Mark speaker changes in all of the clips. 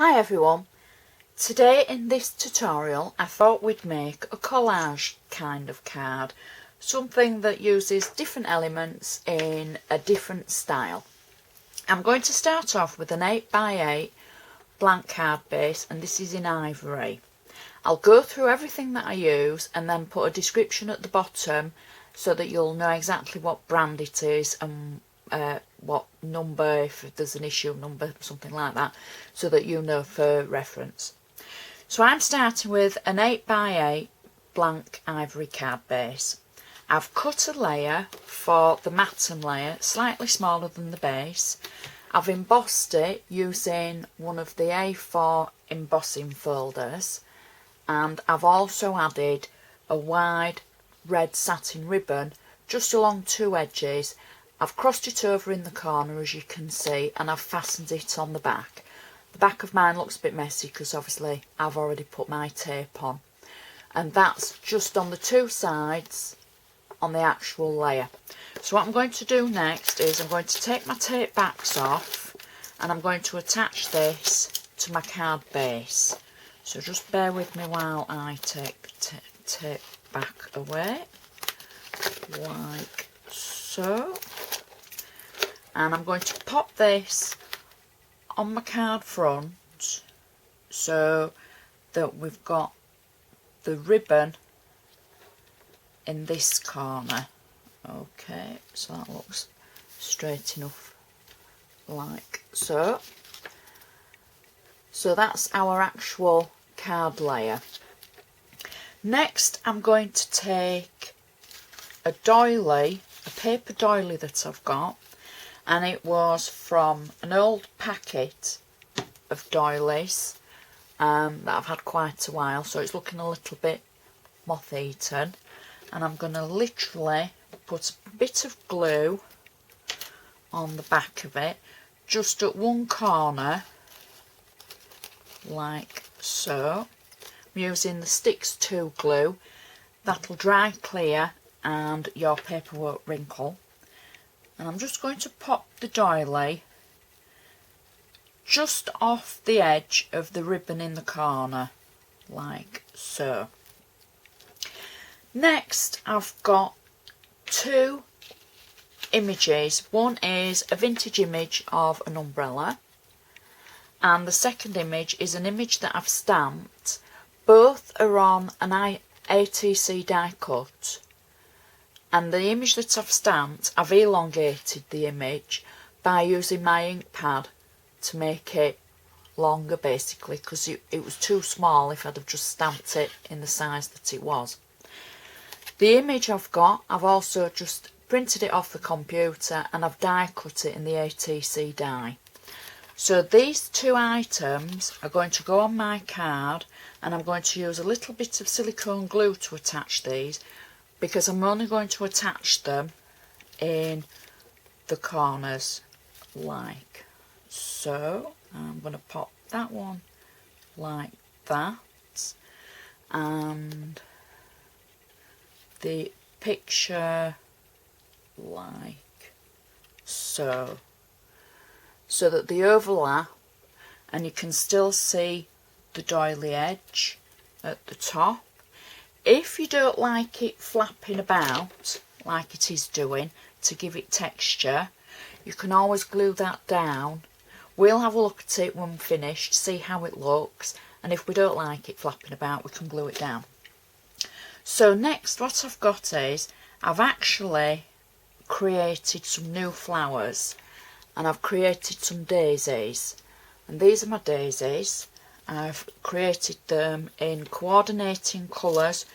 Speaker 1: Hi everyone, today in this tutorial I thought we'd make a collage kind of card, something that uses different elements in a different style. I'm going to start off with an 8x8 blank card base, and this is in Ivory. I'll go through everything that I use and then put a description at the bottom so that you'll know exactly what brand it is and what number, if there's an issue number, something like that, so that you know for reference. So I'm starting with an 8x8 blank ivory card base. I've cut a layer for the matten layer, slightly smaller than the base. I've embossed it using one of the A4 embossing folders, and I've also added a wide red satin ribbon just along two edges. I've crossed it over in the corner, as you can see, and I've fastened it on the back. The back of mine looks a bit messy because obviously I've already put my tape on, and that's just on the two sides on the actual layer. So what I'm going to do next is I'm going to take my tape backs off and I'm going to attach this to my card base. So just bear with me while I take the tape back away, like so. And I'm going to pop this on my card front so that we've got the ribbon in this corner. Okay, so that looks straight enough, like so. So that's our actual card layer. Next I'm going to take a doily, a paper doily that I've got, and it was from an old packet of doilies that I've had quite a while, so it's looking a little bit moth-eaten, and I'm going to literally put a bit of glue on the back of it, just at one corner, like so. I'm using the Stix2 glue. That'll dry clear and your paper won't wrinkle. And I'm just going to pop the doily just off the edge of the ribbon in the corner, like so. Next I've got two images. One is a vintage image of an umbrella, and the second image is an image that I've stamped. Both are on an ATC die cut, and the image that I've stamped, I've elongated the image by using my ink pad to make it longer, basically, because it was too small if I'd have just stamped it in the size that it was. The image I've got, I've also just printed it off the computer and I've die cut it in the ATC die. So these two items are going to go on my card, and I'm going to use a little bit of silicone glue to attach these, because I'm only going to attach them in the corners, like so. I'm going to pop that one like that, and the picture like so, so that they overlap and you can still see the doily edge at the top. If you don't like it flapping about like it is doing to give it texture, you can always glue that down. We'll have a look at it when we're finished, see how it looks, and if we don't like it flapping about, we can glue it down. So next what I've got is, I've actually created some new flowers, and I've created some daisies, and these are my daisies. I've created them in coordinating colours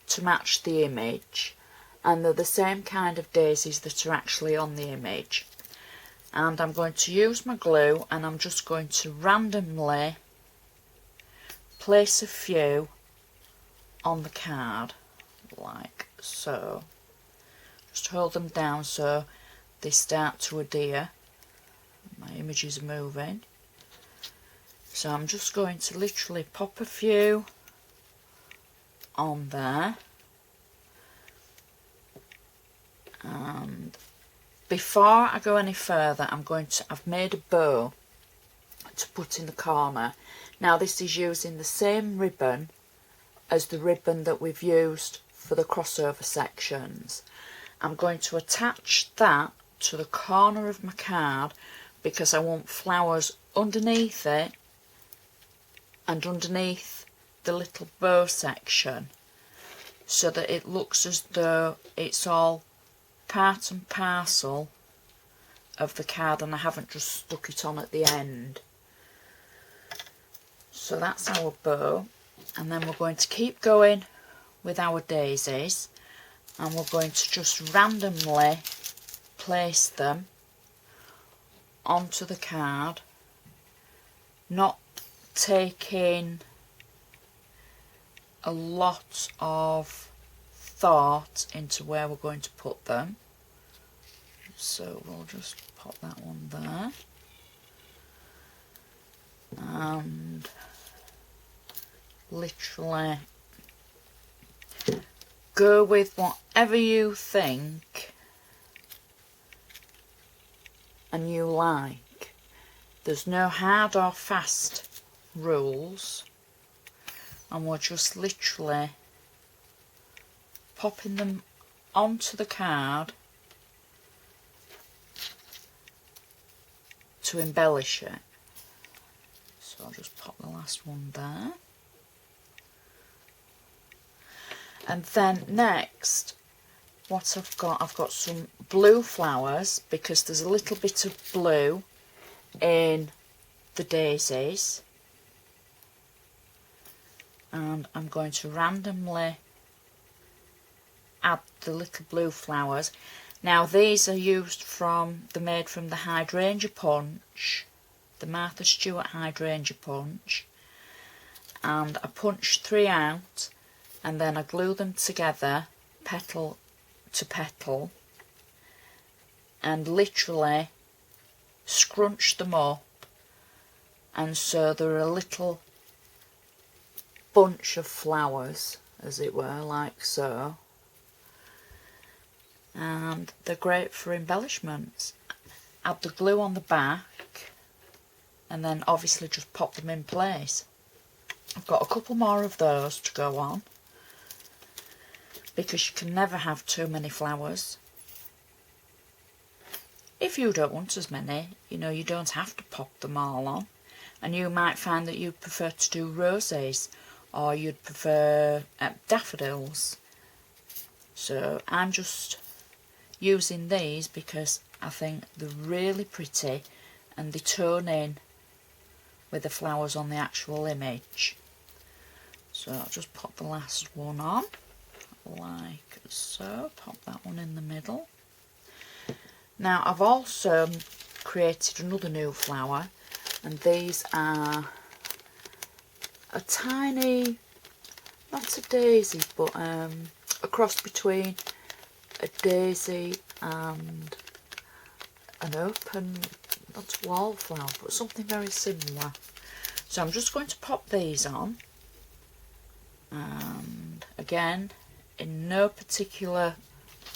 Speaker 1: to match the image, and they're the same kind of daisies that are actually on the image. And I'm going to use my glue, and I'm just going to randomly place a few on the card, like so. Just hold them down so they start to adhere. My image is moving. So I'm just going to literally pop a few on there, and before I go any further, I've made a bow to put in the corner. Now this is using the same ribbon as the ribbon that we've used for the crossover sections. I'm going to attach that to the corner of my card because I want flowers underneath it and underneath the little bow section, so that it looks as though it's all part and parcel of the card and I haven't just stuck it on at the end. So that's our bow, and then we're going to keep going with our daisies, and we're going to just randomly place them onto the card, not taking a lot of thought into where we're going to put them. So we'll just pop that one there, and literally go with whatever you think and you like. There's no hard or fast rules, and we're just literally popping them onto the card to embellish it. So I'll just pop the last one there. And then next, what I've got some blue flowers, because there's a little bit of blue in the daisies, and I'm going to randomly add the little blue flowers. Now these are made from the hydrangea punch, the Martha Stewart hydrangea punch, and I punched 3 out, and then I glue them together petal to petal and literally scrunch them up, and so they're a little bunch of flowers, as it were, like so. And they're great for embellishments. Add the glue on the back and then obviously just pop them in place. I've got a couple more of those to go on, because you can never have too many flowers. If you don't want as many, you know, you don't have to pop them all on, and you might find that you prefer to do roses, or you'd prefer daffodils. So I'm just using these because I think they're really pretty and they tone in with the flowers on the actual image. So I'll just pop the last one on like so, pop that one in the middle. Now I've also created another new flower, and these are a tiny, not a daisy, but a cross between a daisy and an open, not a wallflower, but something very similar. So I'm just going to pop these on, and again in no particular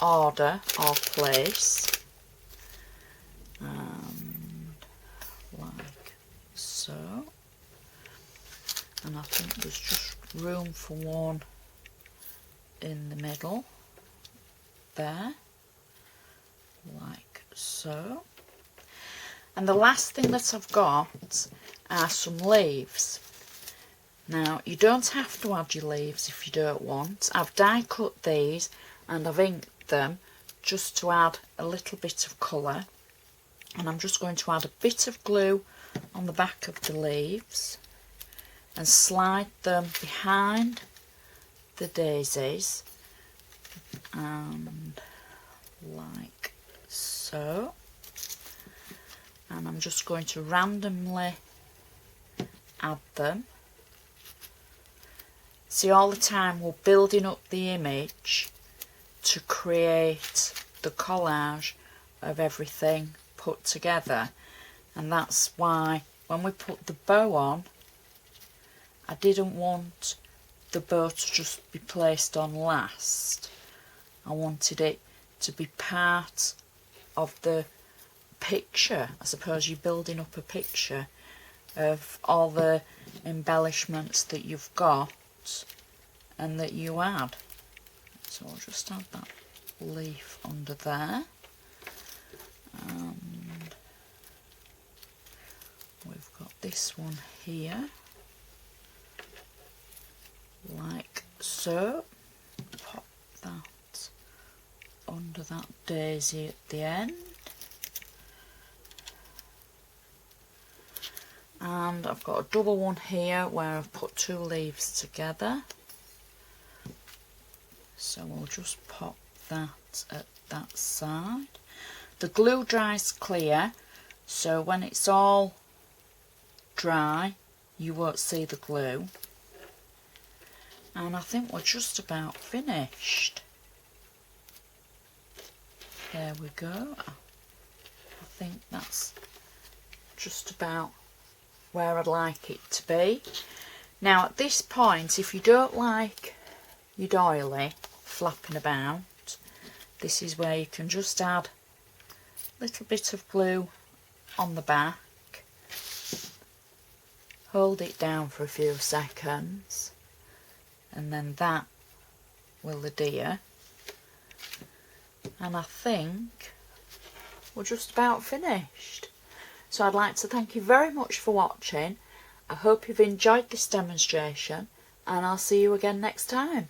Speaker 1: order or place, and like so. And I think there's just room for one in the middle there, like so. And the last thing that I've got are some leaves. Now you don't have to add your leaves if you don't want. I've die cut these and I've inked them just to add a little bit of colour, and I'm just going to add a bit of glue on the back of the leaves and slide them behind the daisies, and like so. And I'm just going to randomly add them. See, all the time we're building up the image to create the collage of everything put together, and that's why when we put the bow on, I didn't want the bow to just be placed on last. I wanted it to be part of the picture. I suppose you're building up a picture, of all the embellishments that you've got and that you add. So I'll just add that leaf under there, and we've got this one here like so. Pop that under that daisy at the end, and I've got a double one here where I've put two leaves together, so we'll just pop that at that side. The glue dries clear, so when it's all dry you won't see the glue. And I think we're just about finished. There we go. I think that's just about where I'd like it to be. Now at this point, if you don't like your doily flapping about, this is where you can just add a little bit of glue on the back, hold it down for a few seconds, and then that will adhere. And I think we're just about finished. So I'd like to thank you very much for watching. I hope you've enjoyed this demonstration, and I'll see you again next time.